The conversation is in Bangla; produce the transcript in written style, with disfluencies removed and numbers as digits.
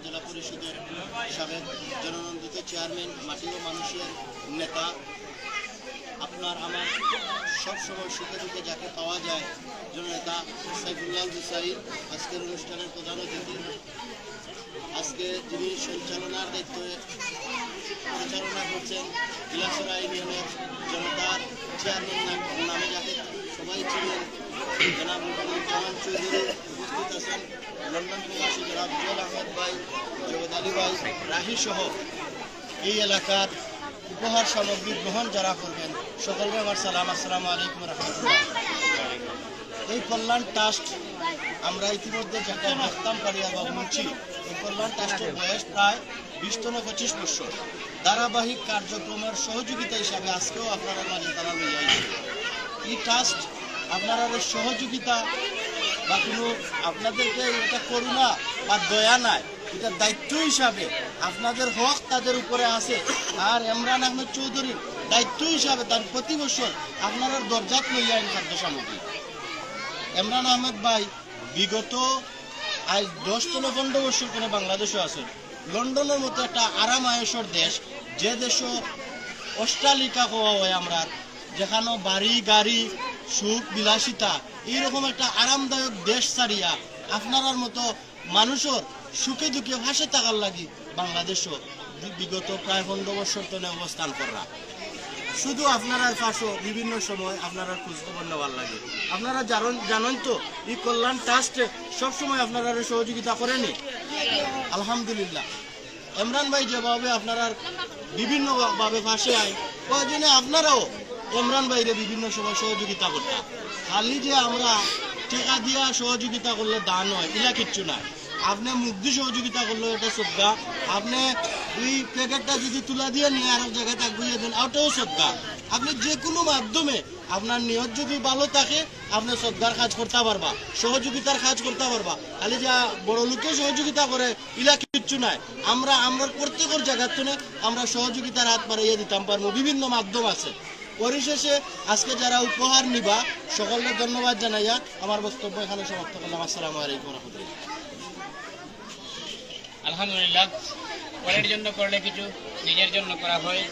উপজেলা পরিষদের সাবেক জননন্দিত চেয়ারম্যান, মাটির ও মানুষের নেতা, আপনার আমার সবসময় সুখে দুঃখে যাকে পাওয়া যায় জননেতা সাইফুল্লাহ জুসাই আজকের অনুষ্ঠানের প্রধান অতিথি। আজকে যিনি সঞ্চালনার দায়িত্বে পরিচালনা করছেন বিলাসরা ইউনিয়নের জনতার চেয়ারম্যান নামে যাকে সবাই ছিলেন জনাব জামান চৌধুরী, উপস্থিত আছেন লন্ডন প্রবাসী জনাব জুয়েল আহমেদ ভাই, জগৎ আলী ভাই, রাহি সহ এই এলাকার উপহার সামগ্রী গ্রহণ যারা করবেন সকলকে আমার সালাম, আসসালামু আলাইকুম রহমতুল্লাহ। এই কল্যাণ ট্রাস্ট আমরা ইতিমধ্যে যাকে মাখতাম পারিয়া বা বলছি, এই কল্যাণ ট্রাস্টের বয়স প্রায় 20 থেকে 25 বছর। ধারাবাহিক কার্যক্রমের সহযোগিতা হিসাবে আজকেও আপনারা মাঝে তারা লইয়া আইছে। এই ট্রাস্ট আপনারা সহযোগিতা বা কোনো আপনাদেরকে এটা করুণা বা দয়া নাই, এটা দায়িত্ব হিসাবে আপনাদের হক তাদের উপরে আছে। আর ইমরান আহমেদ চৌধুরীর দায়িত্ব হিসাবে তার প্রতি বছর আপনারা দরজাত লইয়া আইন খাদ্য সামগ্রী। ইমরান আহমেদ ভাই বিগত আজ 10 থেকে 15 বছর করে বাংলাদেশও আছে। লন্ডনের মতো একটা আরাম আয়েসর দেশ, যে দেশও অট্টালিকা হওয়া হয় আমরা, যেখানে বাড়ি গাড়ি সুখ বিলাসিতা এইরকম একটা আরামদায়ক দেশ ছাড়িয়া আপনার মতো মানুষের সুখে দুঃখে ভাসে থাকার লাগি বাংলাদেশও বিগত প্রায় 15 বছর তনে অবস্থান করা। শুধু আপনারা পাশও বিভিন্ন সময় আপনারা খোঁজখবর নেওয়ার লাগে। আপনারা জানেন তো এই কল্যাণ ট্রাস্টে সবসময় আপনারা সহযোগিতা করেনি, আলহামদুলিল্লাহ। ইমরান ভাই যেভাবে আপনারা বিভিন্নভাবে পাশে আয়, প্রয়োজনে আপনারাও ইমরান ভাইরে বিভিন্ন সময় সহযোগিতা করতাম। খালি যে আমরা টাকা দিয়া সহযোগিতা করলে দান হয় এলা কিচ্ছু না। আপনি মুগ্ধি সহযোগিতা করলেও এটা শ্রদ্ধা। আপনি এই প্যাকেটটা যদি তুলা দিয়ে নিয়ে আর এক জায়গায় তাক বুঝিয়ে দেন, ওটাও শ্রদ্ধা। আপনি যে কোনো মাধ্যমে আপনার নিয়ত যদি ভালো থাকে, আপনি শ্রদ্ধার কাজ করতে পারবা, সহযোগিতার কাজ করতে পারবা। খালি যা বড় লোকে সহযোগিতা করে এলা কিচ্ছু নাই। আমরা প্রত্যেকের জায়গার থেকে আমরা সহযোগিতার হাত বাড়িয়ে দিতাম পারবো, বিভিন্ন মাধ্যম আছে। পরিশেষে আজকে যারা উপহার নিবা সকলকে ধন্যবাদ জানাইয়া আমার বক্তব্য এখানে সমাপ্ত করলাম। আসসালামু আলাইকুম রহমতুল্লাহ। আলহামদুলিল্লাহ, পরের জন্য করলে কিছু নিজের জন্য করা হয়।